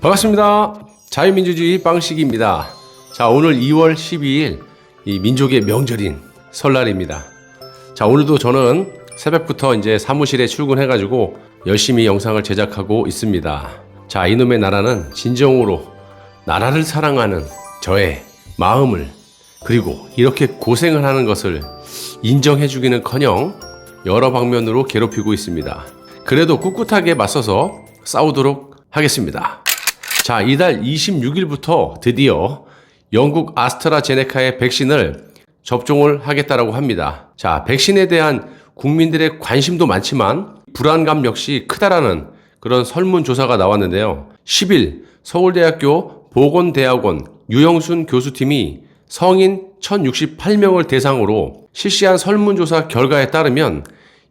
반갑습니다. 자유민주주의 빵식입니다. 자, 오늘 2월 12일 이 민족의 명절인 설날입니다. 자, 오늘도 저는 새벽부터 이제 사무실에 출근해가지고 열심히 영상을 제작하고 있습니다. 자, 이놈의 나라는 진정으로 나라를 사랑하는 저의 마음을, 그리고 이렇게 고생을 하는 것을 인정해주기는커녕 여러 방면으로 괴롭히고 있습니다. 그래도 꿋꿋하게 맞서서 싸우도록 하겠습니다. 자, 이달 26일부터 드디어 영국 아스트라제네카의 백신을 접종을 하겠다라고 합니다. 자, 백신에 대한 국민들의 관심도 많지만 불안감 역시 크다라는 그런 설문조사가 나왔는데요. 10일 서울대학교 보건대학원 유영순 교수팀이 성인 1068명을 대상으로 실시한 설문조사 결과에 따르면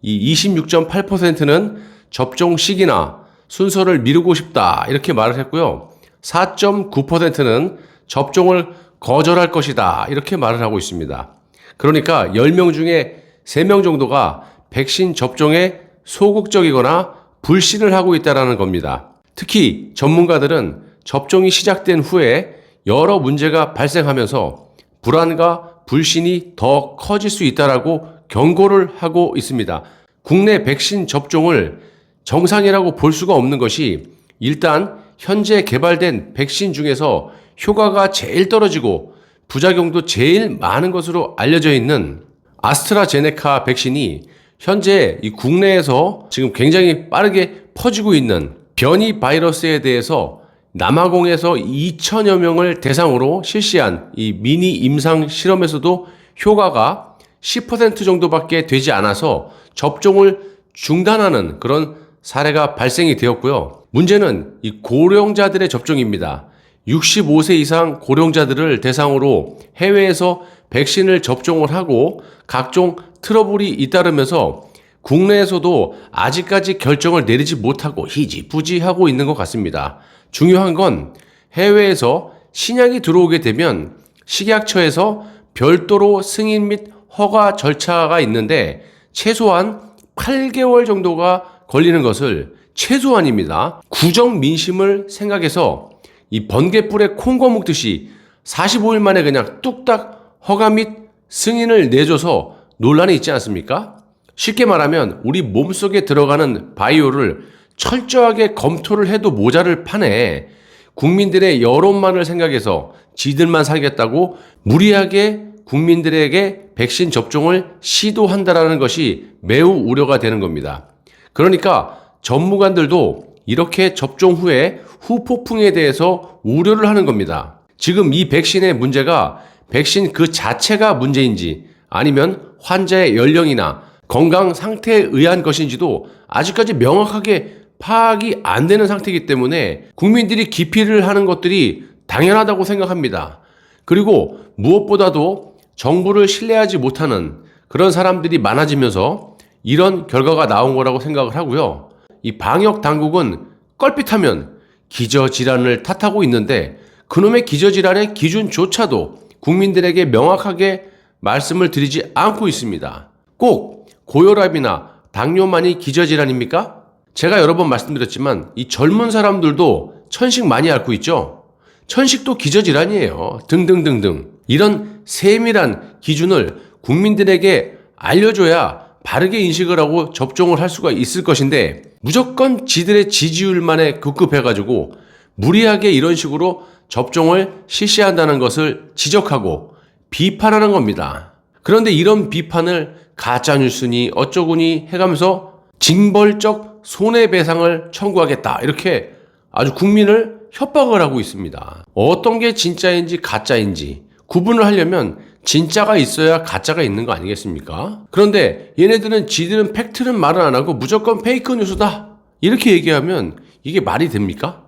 이 26.8%는 접종 시기나 순서를 미루고 싶다 이렇게 말을 했고요. 4.9%는 접종을 거절할 것이다 이렇게 말을 하고 있습니다. 그러니까 10명 중에 3명 정도가 백신 접종에 소극적이거나 불신을 하고 있다는 겁니다. 특히 전문가들은 접종이 시작된 후에 여러 문제가 발생하면서 불안과 불신이 더 커질 수 있다라고 경고를 하고 있습니다. 국내 백신 접종을 정상이라고 볼 수가 없는 것이, 일단 현재 개발된 백신 중에서 효과가 제일 떨어지고 부작용도 제일 많은 것으로 알려져 있는 아스트라제네카 백신이 현재 이 국내에서 지금 굉장히 빠르게 퍼지고 있는 변이 바이러스에 대해서 남아공에서 2천여 명을 대상으로 실시한 이 미니 임상 실험에서도 효과가 10% 정도밖에 되지 않아서 접종을 중단하는 그런 사례가 발생이 되었고요. 문제는 이 고령자들의 접종입니다. 65세 이상 고령자들을 대상으로 해외에서 백신을 접종을 하고 각종 트러블이 잇따르면서 국내에서도 아직까지 결정을 내리지 못하고 희지부지하고 있는 것 같습니다. 중요한 건 해외에서 신약이 들어오게 되면 식약처에서 별도로 승인 및 허가 절차가 있는데 최소한 8개월 정도가 걸리는 것을, 최소한입니다. 구정 민심을 생각해서 이 번갯불에 콩고 묶듯이 45일 만에 그냥 뚝딱 허가 및 승인을 내줘서 논란이 있지 않습니까? 쉽게 말하면 우리 몸속에 들어가는 바이오를 철저하게 검토를 해도 모자를 판에 국민들의 여론만을 생각해서 지들만 살겠다고 무리하게 국민들에게 백신 접종을 시도한다라는 것이 매우 우려가 되는 겁니다. 그러니까 전문가들도 이렇게 접종 후에 후폭풍에 대해서 우려를 하는 겁니다. 지금 이 백신의 문제가 백신 그 자체가 문제인지 아니면 환자의 연령이나 건강 상태에 의한 것인지도 아직까지 명확하게 파악이 안 되는 상태이기 때문에 국민들이 기피를 하는 것들이 당연하다고 생각합니다. 그리고 무엇보다도 정부를 신뢰하지 못하는 그런 사람들이 많아지면서 이런 결과가 나온 거라고 생각을 하고요. 이 방역 당국은 껄핏하면 기저질환을 탓하고 있는데 그놈의 기저질환의 기준조차도 국민들에게 명확하게 말씀을 드리지 않고 있습니다. 꼭 고혈압이나 당뇨만이 기저질환입니까? 제가 여러 번 말씀드렸지만 이 젊은 사람들도 천식 많이 앓고 있죠. 천식도 기저질환이에요. 등등등등. 이런 세밀한 기준을 국민들에게 알려줘야 바르게 인식을 하고 접종을 할 수가 있을 것인데, 무조건 지들의 지지율만에 급급해가지고 무리하게 이런 식으로 접종을 실시한다는 것을 지적하고 비판하는 겁니다. 그런데 이런 비판을 가짜뉴스니 어쩌구니 해가면서 징벌적 손해배상을 청구하겠다 이렇게 아주 국민을 협박을 하고 있습니다. 어떤 게 진짜인지 가짜인지 구분을 하려면 진짜가 있어야 가짜가 있는 거 아니겠습니까? 그런데 얘네들은 지들은 팩트는 말을 안 하고 무조건 페이크 뉴스다 이렇게 얘기하면 이게 말이 됩니까?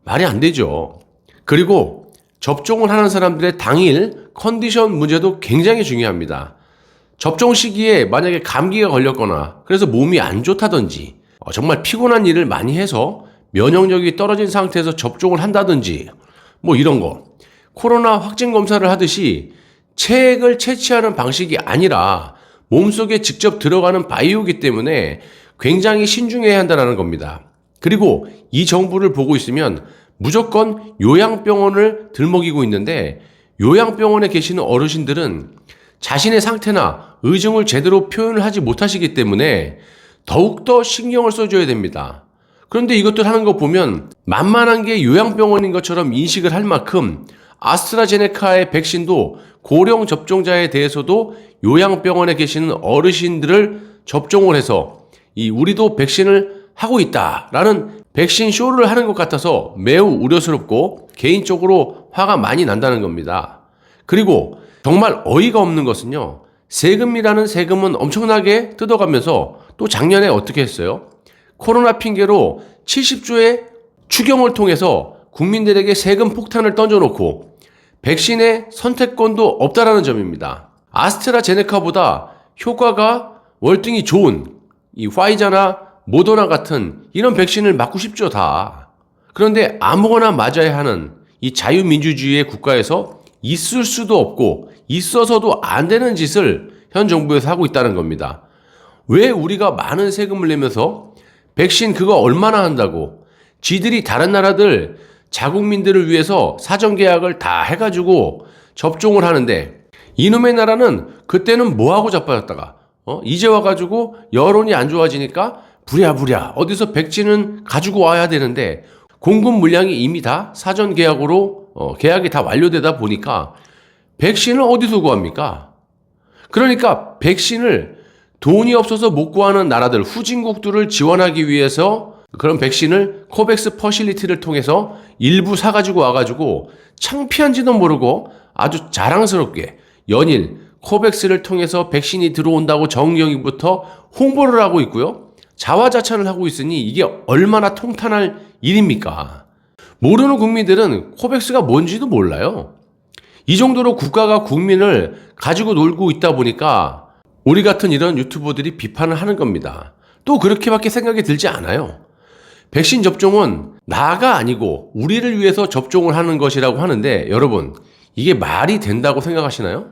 말이 안 되죠. 그리고 접종을 하는 사람들의 당일 컨디션 문제도 굉장히 중요합니다. 접종 시기에 만약에 감기가 걸렸거나 그래서 몸이 안 좋다든지 정말 피곤한 일을 많이 해서 면역력이 떨어진 상태에서 접종을 한다든지 뭐 이런 거, 코로나 확진 검사를 하듯이 체액을 채취하는 방식이 아니라 몸속에 직접 들어가는 바이오이기 때문에 굉장히 신중해야 한다는 겁니다. 그리고 이 정보를 보고 있으면 무조건 요양병원을 들먹이고 있는데, 요양병원에 계시는 어르신들은 자신의 상태나 의증을 제대로 표현을 하지 못하시기 때문에 더욱더 신경을 써줘야 됩니다. 그런데 이것들 하는 거 보면 만만한 게 요양병원인 것처럼 인식을 할 만큼 아스트라제네카의 백신도 고령 접종자에 대해서도 요양병원에 계시는 어르신들을 접종을 해서 우리도 백신을 하고 있다라는 백신 쇼를 하는 것 같아서 매우 우려스럽고 개인적으로 화가 많이 난다는 겁니다. 그리고 정말 어이가 없는 것은요, 세금이라는 세금은 엄청나게 뜯어가면서 또 작년에 어떻게 했어요? 코로나 핑계로 70조의 추경을 통해서 국민들에게 세금 폭탄을 던져놓고 백신의 선택권도 없다라는 점입니다. 아스트라제네카보다 효과가 월등히 좋은 이 화이자나 모더나 같은 이런 백신을 맞고 싶죠, 다. 그런데 아무거나 맞아야 하는 이 자유민주주의의 국가에서 있을 수도 없고 있어서도 안 되는 짓을 현 정부에서 하고 있다는 겁니다. 왜 우리가 많은 세금을 내면서 백신 그거 얼마나 한다고 지들이 다른 나라들 자국민들을 위해서 사전계약을 다 해가지고 접종을 하는데, 이놈의 나라는 그때는 뭐하고 자빠졌다가 이제 와가지고 여론이 안 좋아지니까 부랴부랴 어디서 백신은 가지고 와야 되는데 공급 물량이 이미 다 사전계약으로 계약이 다 완료되다 보니까 백신을 어디서 구합니까? 그러니까 백신을 돈이 없어서 못 구하는 나라들, 후진국들을 지원하기 위해서 그런 백신을 코백스 퍼실리티를 통해서 일부 사가지고 와가지고 창피한지도 모르고 아주 자랑스럽게 연일 코백스를 통해서 백신이 들어온다고 정경위부터 홍보를 하고 있고요. 자화자찬을 하고 있으니 이게 얼마나 통탄할 일입니까? 모르는 국민들은 코백스가 뭔지도 몰라요. 이 정도로 국가가 국민을 가지고 놀고 있다 보니까 우리 같은 이런 유튜버들이 비판을 하는 겁니다. 또 그렇게밖에 생각이 들지 않아요. 백신 접종은 나가 아니고 우리를 위해서 접종을 하는 것이라고 하는데, 여러분 이게 말이 된다고 생각하시나요?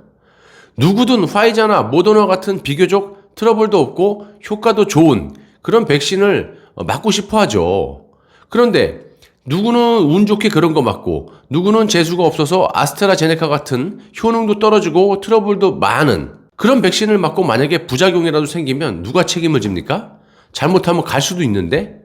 누구든 화이자나 모더나 같은 비교적 트러블도 없고 효과도 좋은 그런 백신을 맞고 싶어 하죠. 그런데 누구는 운 좋게 그런 거 맞고 누구는 재수가 없어서 아스트라제네카 같은 효능도 떨어지고 트러블도 많은 그런 백신을 맞고 만약에 부작용이라도 생기면 누가 책임을 집니까? 잘못하면 갈 수도 있는데,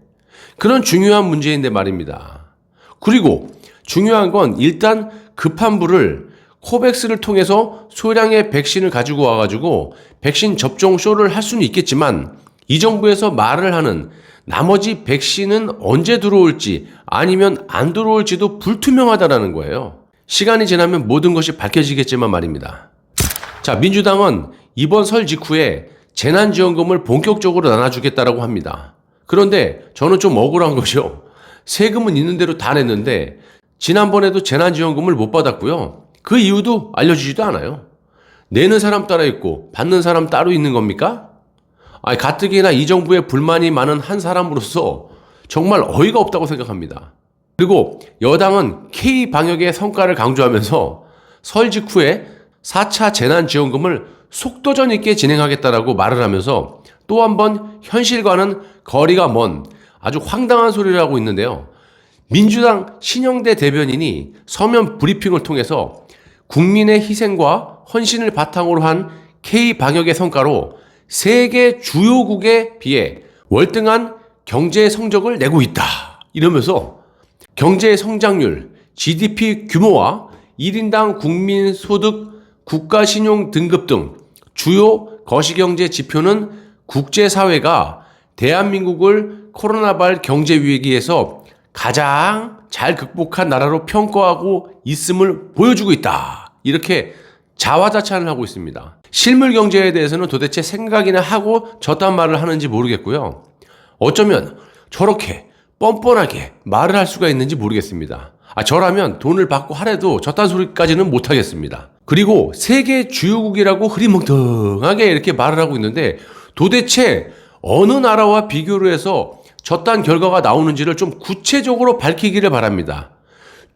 그런 중요한 문제인데 말입니다. 그리고 중요한 건 일단 급한 불을 코백스를 통해서 소량의 백신을 가지고 와가지고 백신 접종 쇼를 할 수는 있겠지만, 이 정부에서 말을 하는 나머지 백신은 언제 들어올지 아니면 안 들어올지도 불투명하다라는 거예요. 시간이 지나면 모든 것이 밝혀지겠지만 말입니다. 자, 민주당은 이번 설 직후에 재난지원금을 본격적으로 나눠주겠다라고 합니다. 그런데 저는 좀 억울한 것이요. 세금은 있는 대로 다 냈는데 지난번에도 재난지원금을 못 받았고요. 그 이유도 알려주지도 않아요. 내는 사람 따로 있고 받는 사람 따로 있는 겁니까? 가뜩이나 이 정부에 불만이 많은 한 사람으로서 정말 어이가 없다고 생각합니다. 그리고 여당은 K방역의 성과를 강조하면서 설 직후에 4차 재난지원금을 속도전 있게 진행하겠다라고 말을 하면서 또 한 번 현실과는 거리가 먼 아주 황당한 소리를 하고 있는데요. 민주당 신영대 대변인이 서면 브리핑을 통해서 국민의 희생과 헌신을 바탕으로 한 K방역의 성과로 세계 주요국에 비해 월등한 경제 성적을 내고 있다, 이러면서 경제 성장률, GDP 규모와 1인당 국민소득, 국가신용 등급 등 주요 거시경제 지표는 국제사회가 대한민국을 코로나발 경제위기에서 가장 잘 극복한 나라로 평가하고 있음을 보여주고 있다, 이렇게 자화자찬을 하고 있습니다. 실물 경제에 대해서는 도대체 생각이나 하고 저딴 말을 하는지 모르겠고요. 어쩌면 저렇게 뻔뻔하게 말을 할 수가 있는지 모르겠습니다. 저라면 돈을 받고 하래도 저딴 소리까지는 못하겠습니다. 그리고 세계 주요국이라고 흐리멍텅하게 이렇게 말을 하고 있는데 도대체 어느 나라와 비교를 해서 저딴 결과가 나오는지를 좀 구체적으로 밝히기를 바랍니다.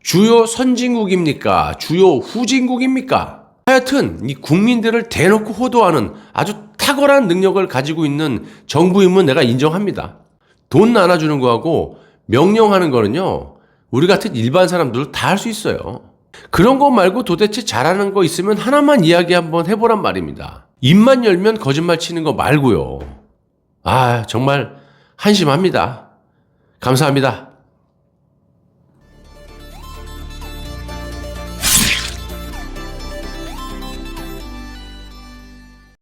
주요 선진국입니까? 주요 후진국입니까? 하여튼 이 국민들을 대놓고 호도하는 아주 탁월한 능력을 가지고 있는 정부임은 내가 인정합니다. 돈 나눠주는 거하고 명령하는 거는요, 우리 같은 일반 사람들 다 할 수 있어요. 그런 거 말고 도대체 잘하는 거 있으면 하나만 이야기 한번 해보란 말입니다. 입만 열면 거짓말 치는 거 말고요. 아, 정말 한심합니다. 감사합니다.